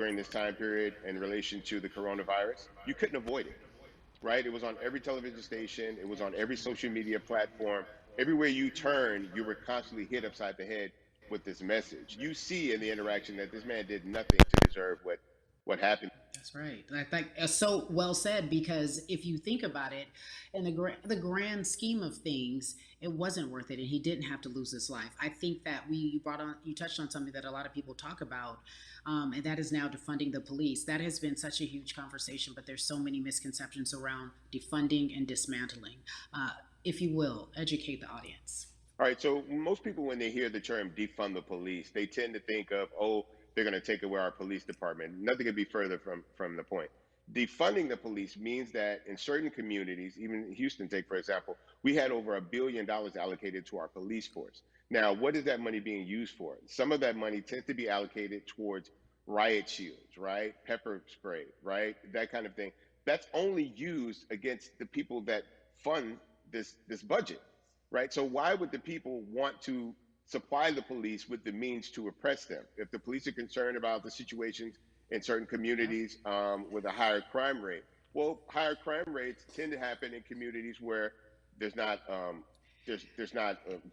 during this time period in relation to the coronavirus, you couldn't avoid it, right? It was on every television station, it was on every social media platform. Everywhere you turn, you were constantly hit upside the head with this message. You see in the interaction that this man did nothing to deserve what happened. That's right. I think so well said, because if you think about it, in the grand scheme of things, it wasn't worth it, and he didn't have to lose his life. I think that you touched on something that a lot of people talk about, and that is now defunding the police. That has been such a huge conversation, but there's so many misconceptions around defunding and dismantling. If you will, educate the audience. All right, so most people, when they hear the term defund the police, they tend to think of, oh, they're going to take away our police department. Nothing could be further from the point. Defunding the police means that in certain communities, even Houston, take for example, we had over $1 billion allocated to our police force. Now, what is that money being used for? Some of that money tends to be allocated towards riot shields, right? Pepper spray, right? That kind of thing. That's only used against the people that fund this budget, right? So why would the people want to supply the police with the means to oppress them? If the police are concerned about the situations in certain communities with a higher crime rate, well, higher crime rates tend to happen in communities where there's not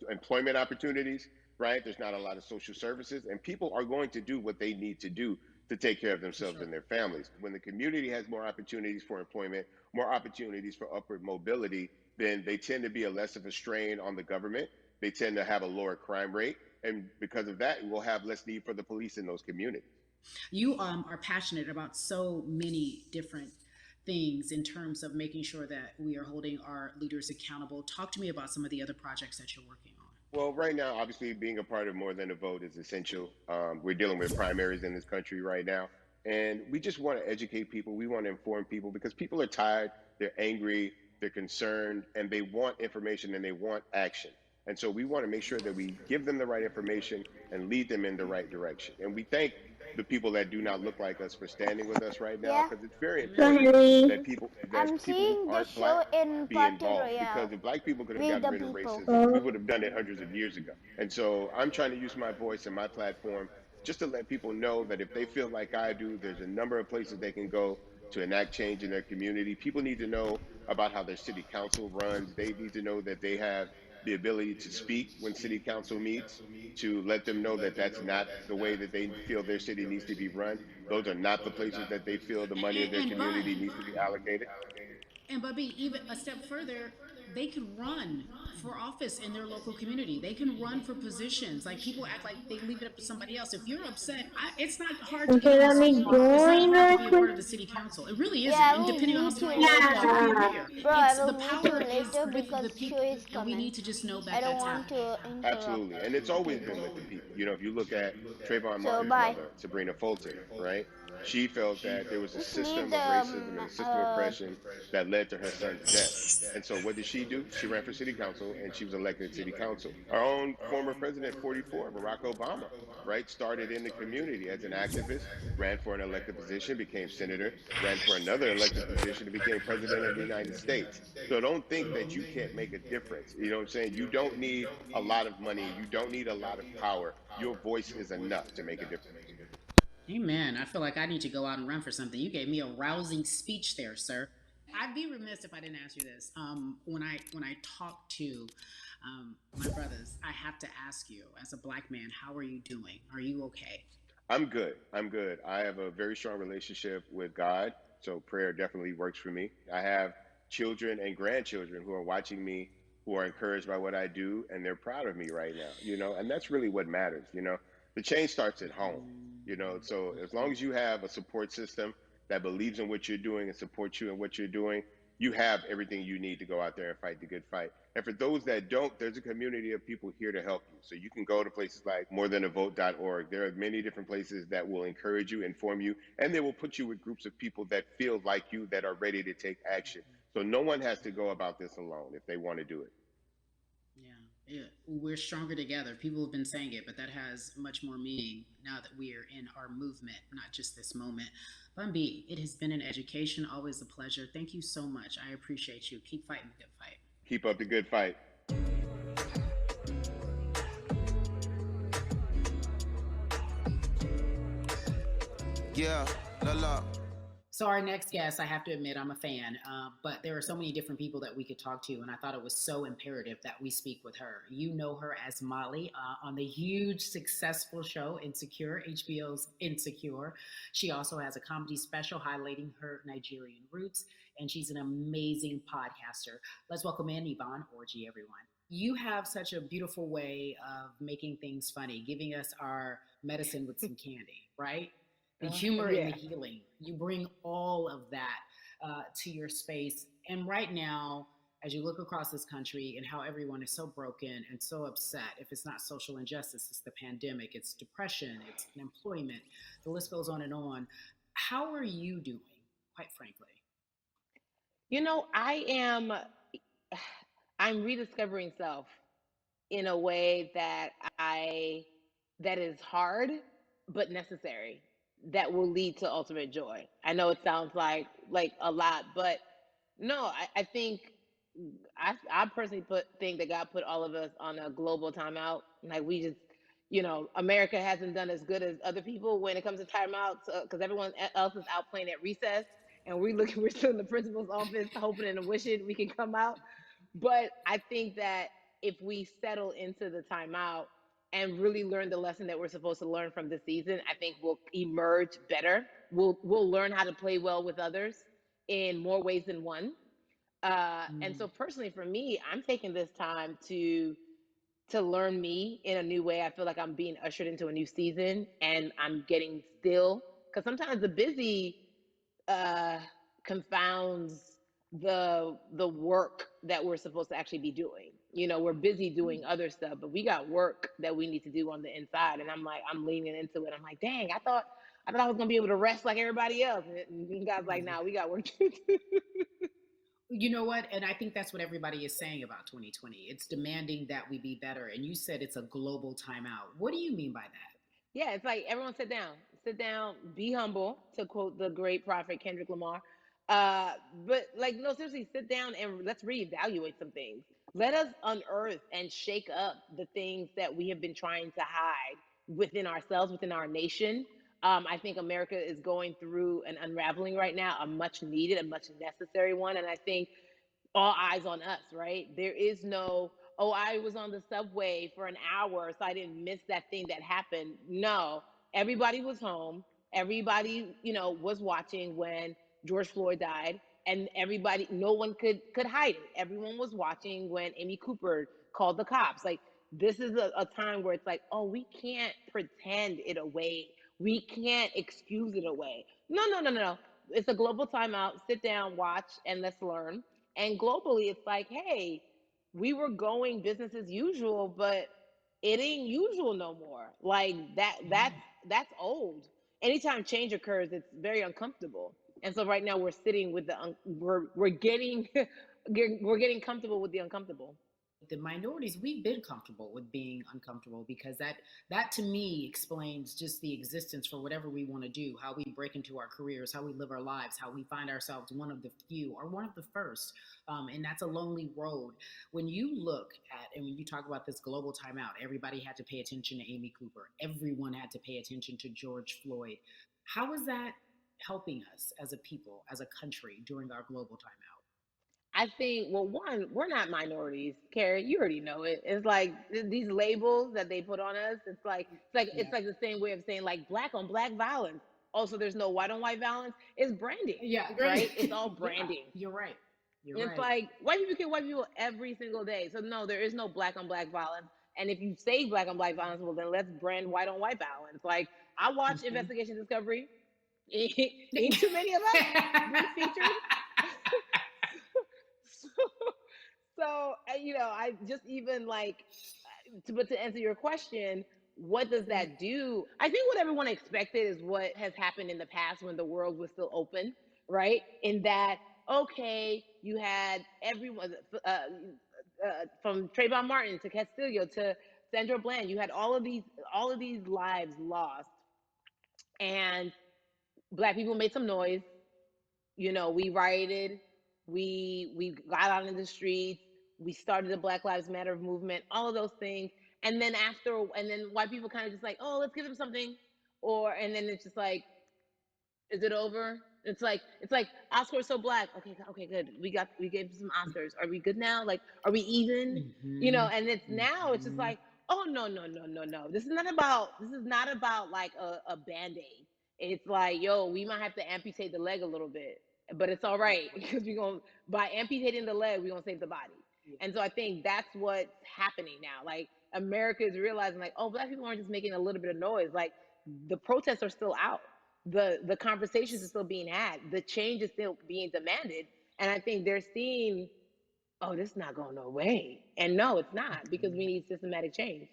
employment opportunities, right? There's not a lot of social services, and people are going to do what they need to do to take care of For themselves sure. and their families. When the community has more opportunities for employment, more opportunities for upward mobility, then they tend to be a less of a strain on the government. They tend to have a lower crime rate. And because of that, we'll have less need for the police in those communities. You are passionate about so many different things in terms of making sure that we are holding our leaders accountable. Talk to me about some of the other projects that you're working on. Well, right now, obviously, being a part of More Than a Vote is essential. We're dealing with primaries in this country right now. And we just want to educate people. We want to inform people because people are tired, they're angry, they're concerned, and they want information and they want action. And so we want to make sure that we give them the right information and lead them in the right direction. And we thank the people that do not look like us for standing with us right now Yeah. because it's very Amen. important Sorry. that I'm people who seeing this aren't black show in be Party involved because Royale if black people could have with gotten the rid of people. racism, we would have done it hundreds of years ago. And so I'm trying to use my voice and my platform just to let people know that if they feel like I do, there's a number of places they can go to enact change in their community. People need to know about how their city council runs. They need to know that they have the ability to speak when city council meets, to let them know that that's not the way that they feel their city needs to be run. Those are not the places that they feel the money of their And Bud, community needs to be allocated. and Bubby, even a step further, they can run for office in their local community. They can run for positions. Like, people act like they leave it up to somebody else. If you're upset, it's not hard to get Okay, on the let city me block. It's not join hard to be a part Russian. of the city council. It really isn't. Yeah, I And will depending on how meet you smart you are, you can be a later. mayor. Bro, I It's will the meet you power is later with the because show people, is and we coming. need to just know I that don't that's want happening. to interrupt Absolutely. And it's the always been people. with the people. You know, if you look at Trayvon So Martin's bye. mother, Sabrina Fulton, right? She felt that there was a Just leave system the of racism and a system of oppression that led to her son's death. And so what did she do? She ran for city council and she was elected to city council. Our own former president, 44, Barack Obama, right, started in the community as an activist, ran for an elected position, became senator, ran for another elected position, and became president of the United States. So don't think that you can't make a difference. You know what I'm saying? You don't need a lot of money. You don't need a lot of power. Your voice is enough to make a difference. Amen. I feel like I need to go out and run for something. You gave me a rousing speech there, sir. I'd be remiss if I didn't ask you this. When I talk to my brothers, I have to ask you, as a black man, how are you doing? Are you okay? I'm good. I'm good. I have a very strong relationship with God, so prayer definitely works for me. I have children and grandchildren who are watching me, who are encouraged by what I do, and they're proud of me right now, and that's really what matters, The change starts at home, so as long as you have a support system that believes in what you're doing and supports you in what you're doing, you have everything you need to go out there and fight the good fight. And for those that don't, there's a community of people here to help you. So you can go to places like morethanavote.org. There are many different places that will encourage you, inform you, and they will put you with groups of people that feel like you, that are ready to take action. So no one has to go about this alone if they want to do it. Yeah, yeah. We're stronger together. People have been saying it, but that has much more meaning now that we are in our movement, not just this moment. Bumby, it has been an education, always a pleasure. Thank you so much. I appreciate you. Keep fighting the good fight. Keep up the good fight. Yeah, la la. So our next guest, I have to admit, I'm a fan, but there are so many different people that we could talk to, and I thought it was so imperative that we speak with her. You know her as Molly on the huge, successful show Insecure, HBO's Insecure. She also has a comedy special highlighting her Nigerian roots, and she's an amazing podcaster. Let's welcome in Yvonne Orji, everyone. You have such a beautiful way of making things funny, giving us our medicine with some candy, right? The humor and the Yeah. healing. You bring all of that to your space. And right now, as you look across this country and how everyone is so broken and so upset, if it's not social injustice, it's the pandemic, it's depression, it's unemployment, the list goes on and on. How are you doing, quite frankly? You know, I'm rediscovering self in a way that is hard but necessary, that will lead to ultimate joy. I know it sounds like a lot, but no, I think I personally think that God put all of us on a global timeout. Like we just, America hasn't done as good as other people when it comes to timeouts because everyone else is out playing at recess, and we're still in the principal's office hoping and wishing we can come out. But I think that if we settle into the timeout and really learn the lesson that we're supposed to learn from this season, I think we'll emerge better. We'll learn how to play well with others in more ways than one. And Mm. so personally for me, I'm taking this time to learn me in a new way. I feel like I'm being ushered into a new season, and I'm getting still, because sometimes the busy uh, confounds the work that we're supposed to actually be doing. We're busy doing other stuff, but we got work that we need to do on the inside. And I'm leaning into it. I'm like, dang, I thought I was gonna be able to rest like everybody else. And God's like, nah, we got work to do. You know what? And I think that's what everybody is saying about 2020. It's demanding that we be better. And you said it's a global timeout. What do you mean by that? Yeah, it's like everyone sit down, be humble, to quote the great prophet Kendrick Lamar. Uh, but like, no, seriously, sit down and let's reevaluate some things. Let us unearth and shake up the things that we have been trying to hide within ourselves, within our nation. I think America is going through an unraveling right now, a much needed, a much necessary one, and I think all eyes on us, right? There is no, oh, I was on the subway for an hour, so I didn't miss that thing that happened. No, everybody was home. Everybody, was watching when George Floyd died, and everybody, no one could hide it. Everyone was watching when Amy Cooper called the cops. Like, this is a time where it's like, oh, we can't pretend it away. We can't excuse it away. No, no, no, no, no. It's a global timeout. Sit down, watch, and let's learn. And globally, it's like, hey, we were going business as usual, but it ain't usual no more. Like that's old. Anytime change occurs, it's very uncomfortable. And so right now we're sitting with we're getting we're getting comfortable with the uncomfortable. The minorities, we've been comfortable with being uncomfortable because that to me explains just the existence for whatever we want to do, how we break into our careers, how we live our lives, how we find ourselves one of the few or one of the first. And that's a lonely road. When you look at and when you talk about this global timeout, everybody had to pay attention to Amy Cooper, everyone had to pay attention to George Floyd. How is that helping us as a people, as a country during our global timeout? I think, well, one, we're not minorities, Carrie. You already know it. It's like these labels that they put on us. It's Yeah. like the same way of saying like black on black violence. Also, there's no white on white violence. It's branding, Yeah, right? great. It's all Yeah, branding. you're right. You're It's right. like white people kill white people every single day. So no, there is no black on black violence. And if you say black on black violence, well then let's brand white on white violence. Like I watch Mhm. Investigation Discovery. Ain't too many of us being featured. so, I just even like but to answer your question, what does that do? I think what everyone expected is what has happened in the past when the world was still open, right? In that, okay, you had everyone from Trayvon Martin to Castillo to Sandra Bland. You had all of these lives lost, and black people made some noise. We rioted, we got out in the streets, we started the Black Lives Matter movement, all of those things. And then white people kind of just like, oh, let's give them something. And then it's just like, Is it over? It's like Oscar so black. Okay, okay, good. We gave some Oscars. Are we good now? Like, are we even? Hmm. And it's now it's just Hmm. like, oh no, no, no, no, no. This is not about like a band-aid. It's like, yo, we might have to amputate the leg a little bit, but it's all right because we're gonna by amputating the leg, we're gonna save the body. Yeah. And so I think that's what's happening now. Like America is realizing, like, oh, black people aren't just making a little bit of noise. Like the protests are still out. The conversations are still being had. The change is still being demanded. And I think they're seeing, oh, this is not going no way. And no, it's not because we need systematic change.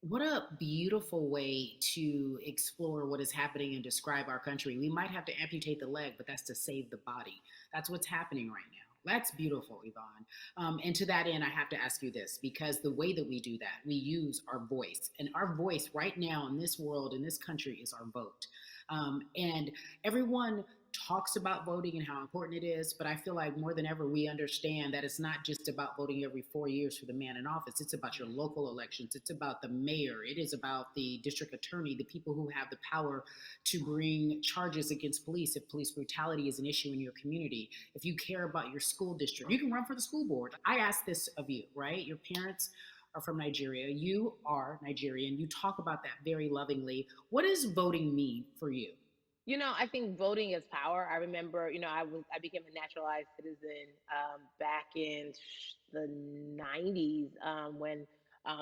What a beautiful way to explore what is happening and describe our country. We might have to amputate the leg, but that's to save the body. That's what's happening right now. That's beautiful, Yvonne. And to that end, I have to ask you this because the way that we do that, we use our voice. And our voice right now in this world, in this country, is our vote. And everyone talks about voting and how important it is, but I feel like more than ever, we understand that it's not just about voting every 4 years for the man in office. It's about your local elections. It's about the mayor. It is about the district attorney, the people who have the power to bring charges against police if police brutality is an issue in your community. If you care about your school district, you can run for the school board. I ask this of you, right? Your parents are from Nigeria. You are Nigerian. You talk about that very lovingly. What does voting mean for you? I think voting is power. I remember, I became a naturalized citizen back in the '90s when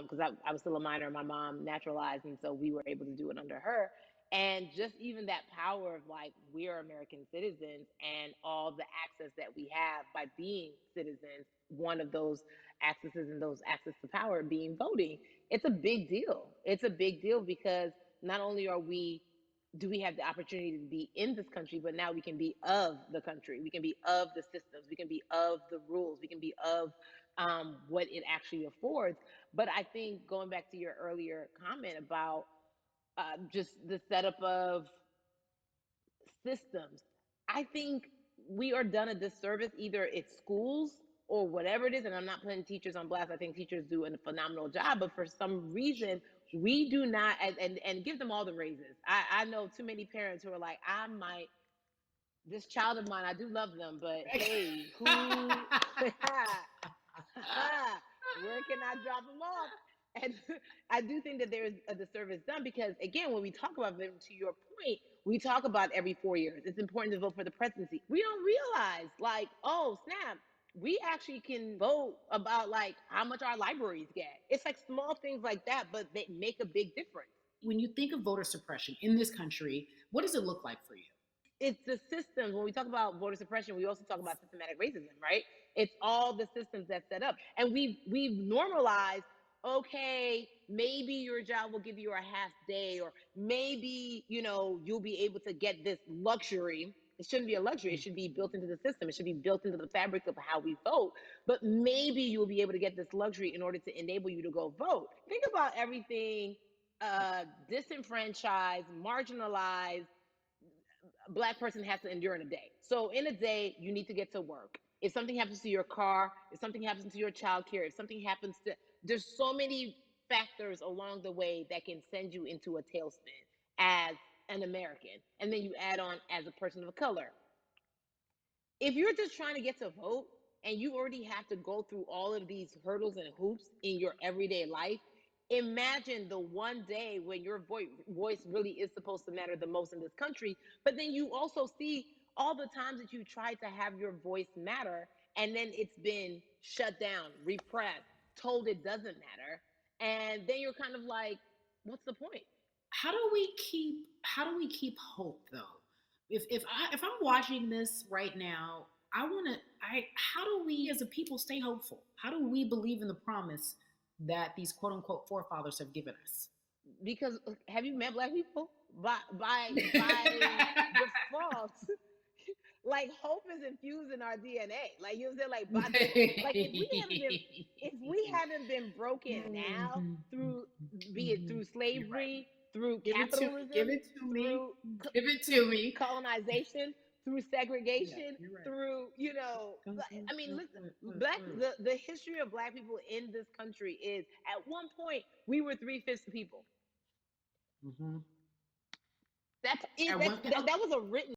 because I was still a minor. My mom naturalized, and so we were able to do it under her. And just even that power of like we are American citizens and all the access that we have by being citizens. One of those accesses and those access to power being voting. It's a big deal. It's a big deal because not only are we do we have the opportunity to be in this country, but now we can be of the country. We can be of the systems. We can be of the rules. We can be of what it actually affords. But I think going back to your earlier comment about just the setup of systems, I think we are done a disservice. Either it's schools or whatever it is, and I'm not putting teachers on blast. I think teachers do a phenomenal job, but for some reason we do not, and give them all the raises. I know too many parents who are like, I might this child of mine, I do love them, but hey, who where can I drop them off? And I do think that there is a disservice done because, again, when we talk about them, to your point, we talk about every 4 years. It's important to vote for the presidency. We don't realize, like, oh, snap, we actually can vote about, like, how much our libraries get. It's like small things like that, but they make a big difference. When you think of voter suppression in this country, what does it look like for you? It's the systems. When we talk about voter suppression, we also talk about systematic racism, right? It's all the systems that set up, and we've normalized. Okay, maybe your job will give you a half day, or maybe you'll be able to get this luxury. It shouldn't be a luxury. It should be built into the system. It should be built into the fabric of how we vote. But maybe you'll be able to get this luxury in order to enable you to go vote. Think about everything disenfranchised, marginalized Black person has to endure in a day. So in a day, you need to get to work. If something happens to your car, if something happens to your child care, if something happens to, there's so many factors along the way that can send you into a tailspin as an American. And then you add on as a person of color. If you're just trying to get to vote and you already have to go through all of these hurdles and hoops in your everyday life, imagine the one day when your voice really is supposed to matter the most in this country. But then you also see all the times that you tried to have your voice matter and then it's been shut down, repressed, told it doesn't matter. And then you're kind of like, what's the point? How do we keep hope though? If I'm watching this right now, I want to I how do we as a people stay hopeful? How do we believe in the promise that these quote unquote forefathers have given us? Because have you met Black people? By default, like hope is infused in our DNA. Like you know what I'm saying? Like by like if we haven't been broken now through be it through You're right. slavery, through Give it to me. Give capitalism, it to me. through Give it to me. colonization, through Yeah, segregation, you're right. through Come, I mean, come, listen, come, come, black come. the history of Black people in this country is at one point we were 3/5 the people. Mhm. That's it. At one, That was a written